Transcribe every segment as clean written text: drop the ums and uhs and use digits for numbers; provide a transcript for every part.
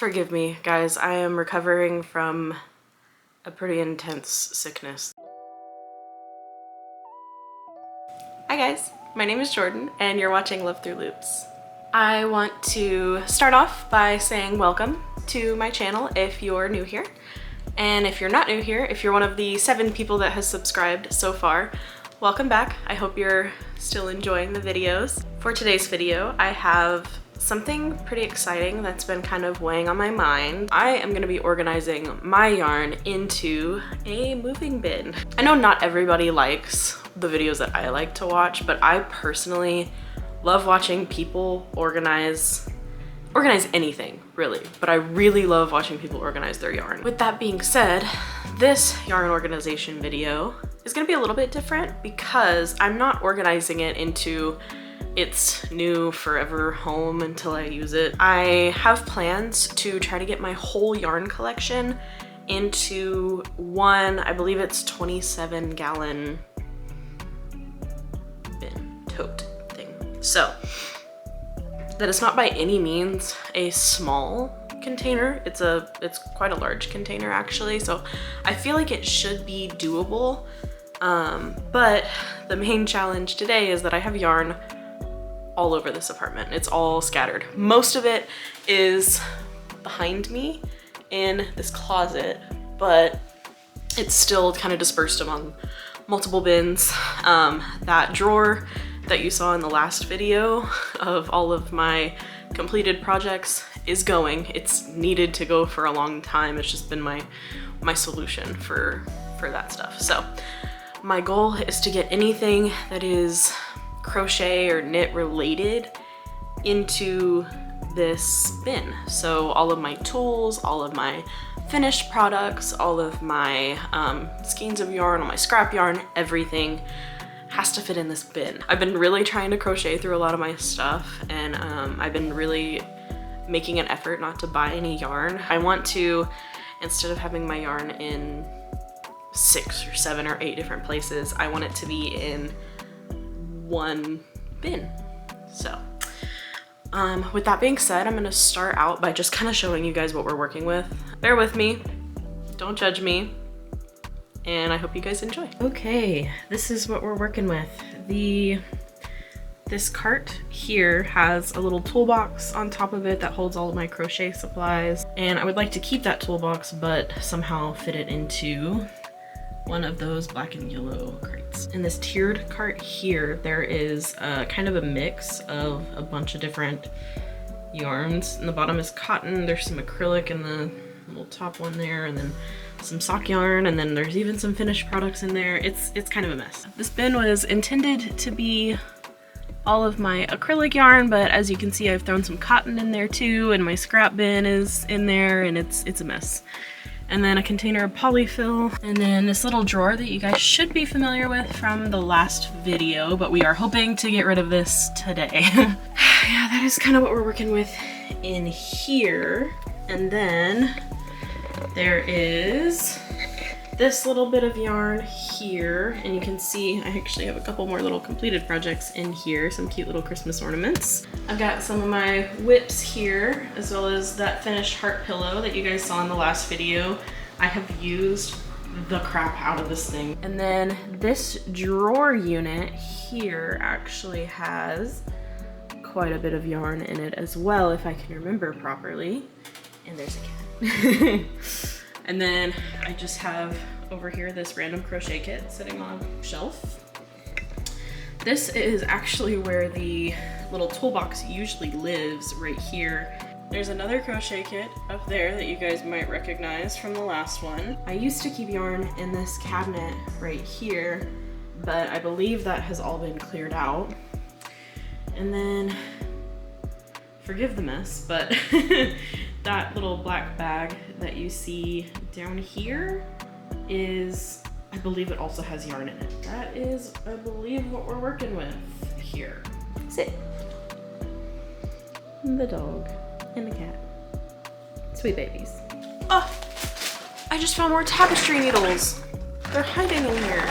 Forgive me, guys. I am recovering from a pretty intense sickness. Hi guys, my name is Jordan and you're watching Love Through Loops. I want to start off by saying welcome to my channel if you're new here. And if you're not new here, if you're one of the 7 people that has subscribed so far, welcome back. I hope you're still enjoying the videos. For today's video, I have something pretty exciting that's been kind of weighing on my mind. I am going to be organizing my yarn into a moving bin. I know not everybody likes the videos that I like to watch, but I personally love watching people organize anything, really. But I really love watching people organize their yarn. With that being said, this yarn organization video is going to be a little bit different because I'm not organizing it into its new forever home until I use it. I have plans to try to get my whole yarn collection into one, I believe it's 27-gallon bin, tote thing. So that is not by any means a small container. It's quite a large container actually. So I feel like it should be doable. But the main challenge today is that I have yarn all over this apartment. It's all scattered. Most of it is behind me in this closet, but it's still kind of dispersed among multiple bins. That drawer that you saw in the last video of all of my completed projects is going. It's needed to go for a long time. It's just been my solution for that stuff. So my goal is to get anything that is crochet or knit related into this bin. So all of my tools, all of my finished products, all of my skeins of yarn, all my scrap yarn, everything has to fit in this bin. I've been really trying to crochet through a lot of my stuff, and I've been really making an effort not to buy any yarn. I want to, instead of having my yarn in 6 or 7 or 8 different places, I want it to be in one bin. So with that being said, I'm gonna start out by just kind of showing you guys what we're working with. Bear with me, don't judge me, and I hope you guys enjoy. Okay, this is what we're working with. This cart here has a little toolbox on top of it that holds all of my crochet supplies, and I would like to keep that toolbox but somehow fit it into one of those black and yellow crates. In this tiered cart here, there is kind of a mix of a bunch of different yarns. In the bottom is cotton, there's some acrylic in the little top one there, and then some sock yarn, and then there's even some finished products in there. It's kind of a mess. This bin was intended to be all of my acrylic yarn, but as you can see, I've thrown some cotton in there too, and my scrap bin is in there, and it's a mess. And then a container of polyfill, and then this little drawer that you guys should be familiar with from the last video, but we are hoping to get rid of this today. Yeah, that is kind of what we're working with in here. And then there is this little bit of yarn here, and you can see I actually have a couple more little completed projects in here, some cute little Christmas ornaments. I've got some of my whips here, as well as that finished heart pillow that you guys saw in the last video. I have used the crap out of this thing. And then this drawer unit here actually has quite a bit of yarn in it as well, if I can remember properly. And there's a cat. And then I just have over here this random crochet kit sitting on a shelf. This is actually where the little toolbox usually lives, right here. There's another crochet kit up there that you guys might recognize from the last one. I used to keep yarn in this cabinet right here, but I believe that has all been cleared out. And then, forgive the mess, but that little black bag that you see down here is, I believe it also has yarn in it. That is, I believe, what we're working with here. Sit. The dog and the cat. Sweet babies. Oh, I just found more tapestry needles. They're hiding in here.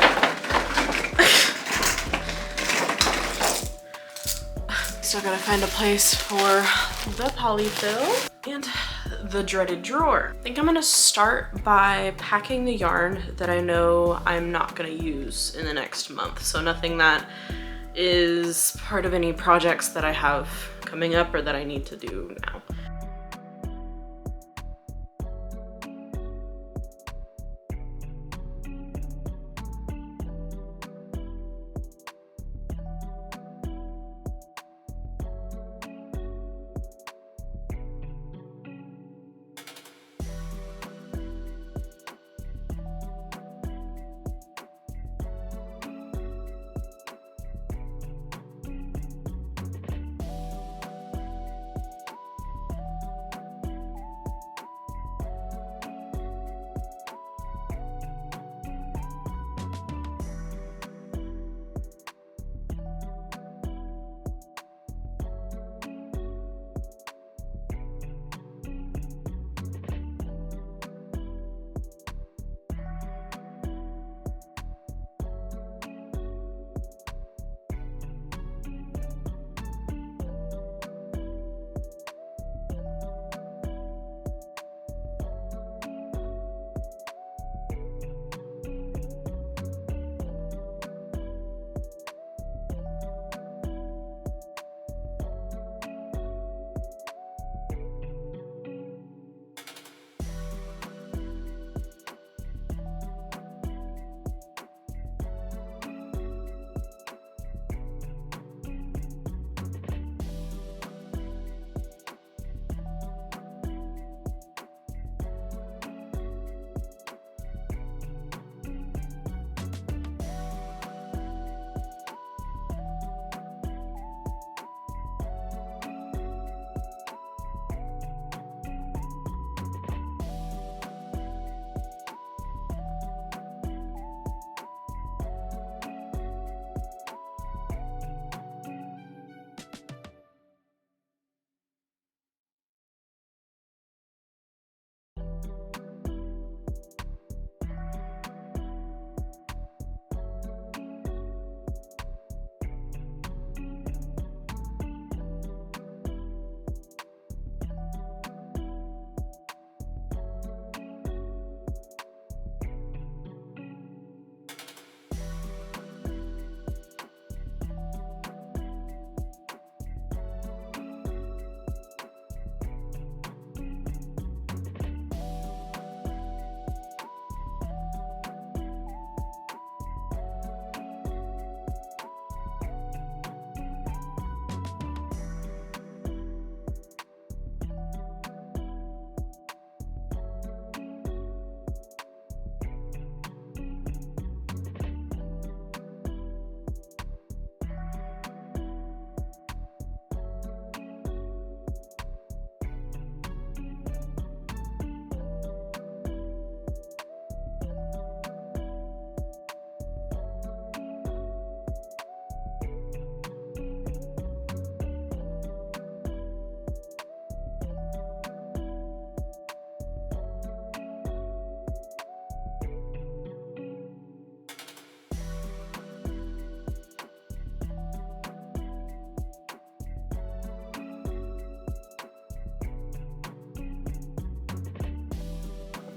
Still gotta find a place for the polyfill. And the dreaded drawer. I think I'm gonna start by packing the yarn that I know I'm not gonna use in the next month. So nothing that is part of any projects that I have coming up or that I need to do now.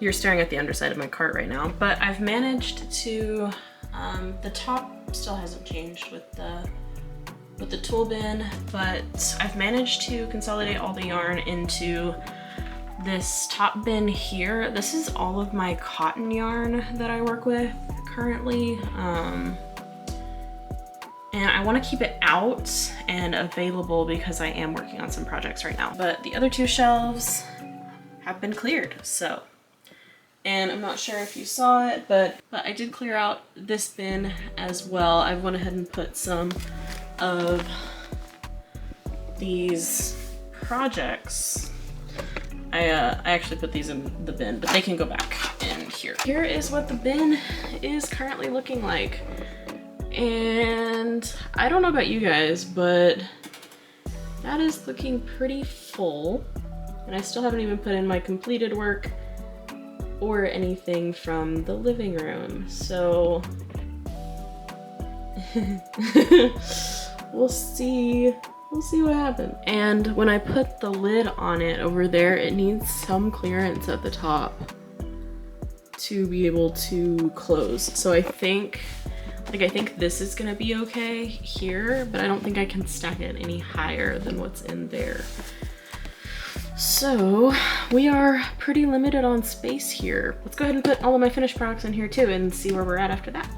You're staring at the underside of my cart right now, but I've managed to, the top still hasn't changed with the tool bin, but I've managed to consolidate all the yarn into this top bin here. This is all of my cotton yarn that I work with currently. And I want to keep it out and available because I am working on some projects right now. But the other two shelves have been cleared, so. And I'm not sure if you saw it, but I did clear out this bin as well. I went ahead and put some of these projects. I actually put these in the bin, but they can go back in here. Here is what the bin is currently looking like. And I don't know about you guys, but that is looking pretty full. And I still haven't even put in my completed work or anything from the living room. So we'll see We'll see what happens. And when I put the lid on it over there, it needs some clearance at the top to be able to close. So I think this is gonna be okay here, but I don't think I can stack it any higher than what's in there. So we are pretty limited on space here. Let's go ahead and put all of my finished products in here too and see where we're at after that.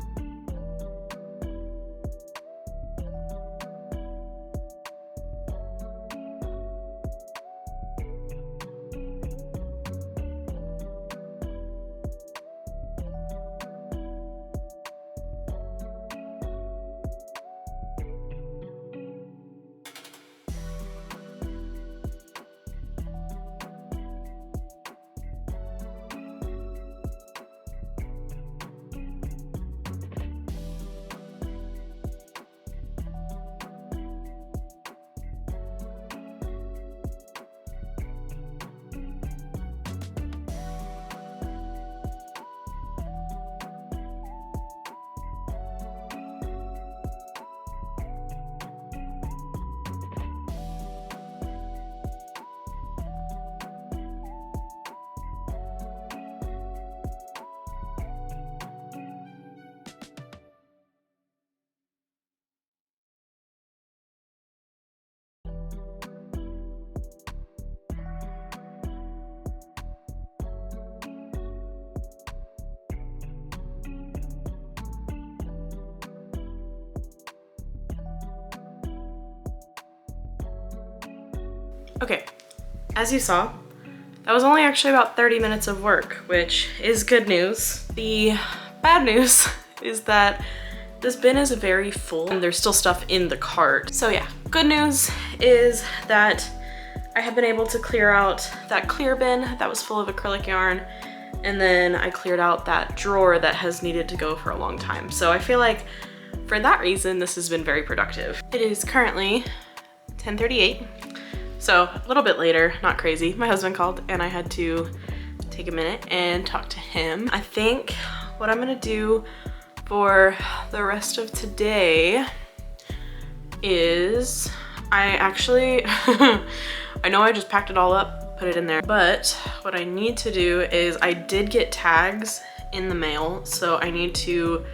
Okay, as you saw, that was only actually about 30 minutes of work, which is good news. The bad news is that this bin is very full and there's still stuff in the cart. So yeah, good news is that I have been able to clear out that clear bin that was full of acrylic yarn, and then I cleared out that drawer that has needed to go for a long time. So I feel like for that reason, this has been very productive. It is currently 10:38. So a little bit later, not crazy. My husband called and I had to take a minute and talk to him. I think what I'm gonna do for the rest of today is I know I just packed it all up, put it in there, but what I need to do is I did get tags in the mail, so I need to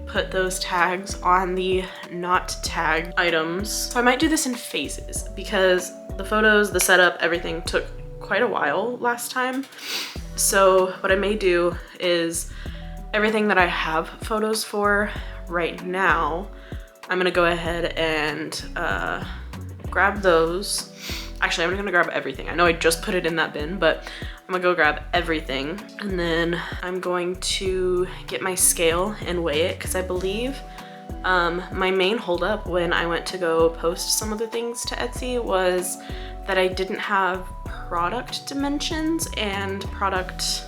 put those tags on the not tagged items. So I might do this in phases because the photos, the setup, everything took quite a while last time. So what I may do is everything that I have photos for right now, I'm gonna go ahead and grab those. Actually, I'm gonna grab everything. I know I just put it in that bin, but I'm gonna go grab everything. And then I'm going to get my scale and weigh it, because I believe my main holdup when I went to go post some of the things to Etsy was that I didn't have product dimensions and product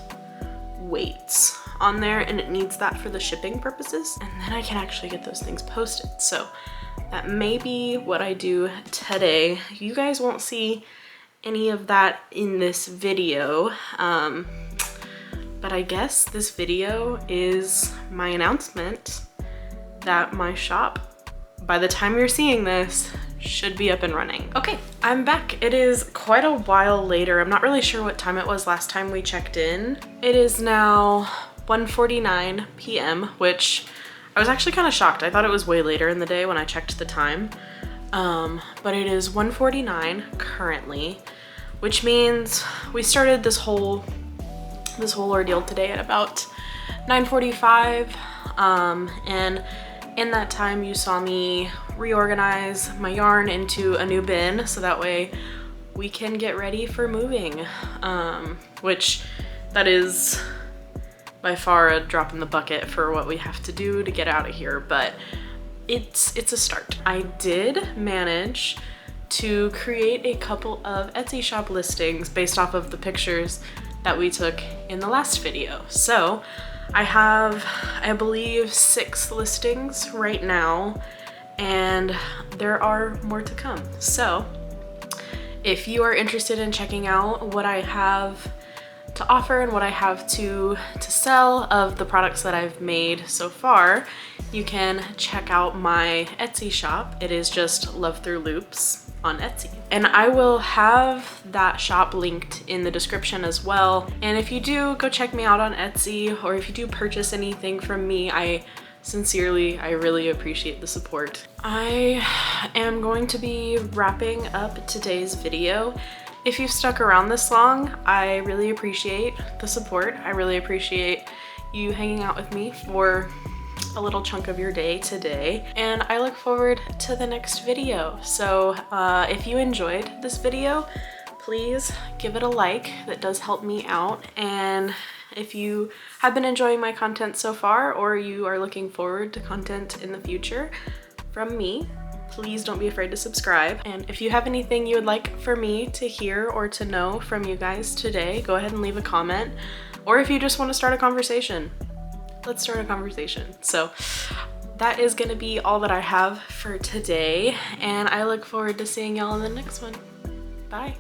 weights on there, and it needs that for the shipping purposes. And then I can actually get those things posted. So that may be what I do today. You guys won't see any of that in this video, but I guess this video is my announcement that my shop, by the time you're seeing this, should be up and running. Okay, I'm back. It is quite a while later. I'm not really sure what time it was last time we checked in. It is now 1:49 p.m., which I was actually kind of shocked. I thought it was way later in the day when I checked the time. But it is 1:49 currently, which means we started this whole ordeal today at about 9:45. And in that time you saw me reorganize my yarn into a new bin so that way we can get ready for moving, which that is by far a drop in the bucket for what we have to do to get out of here, but it's a start. I did manage to create a couple of Etsy shop listings based off of the pictures that we took in the last video. So I have, I believe, 6 listings right now, and there are more to come. So if you are interested in checking out what I have to offer and what I have to sell of the products that I've made so far, you can check out my Etsy shop. It is just Love Through Loops. on Etsy. And I will have that shop linked in the description as well. And if you do go check me out on Etsy, or if you do purchase anything from me, I really appreciate the support. I am going to be wrapping up today's video. If you've stuck around this long, I really appreciate the support. I really appreciate you hanging out with me for a little chunk of your day today, and I look forward to the next video. So if you enjoyed this video, please give it a like. That does help me out. And if you have been enjoying my content so far, or you are looking forward to content in the future from me, please don't be afraid to subscribe. And if you have anything you would like for me to hear or to know from you guys today, go ahead and leave a comment. Or if you just want to start a conversation, let's start a conversation. So that is gonna be all that I have for today, and I look forward to seeing y'all in the next one. Bye.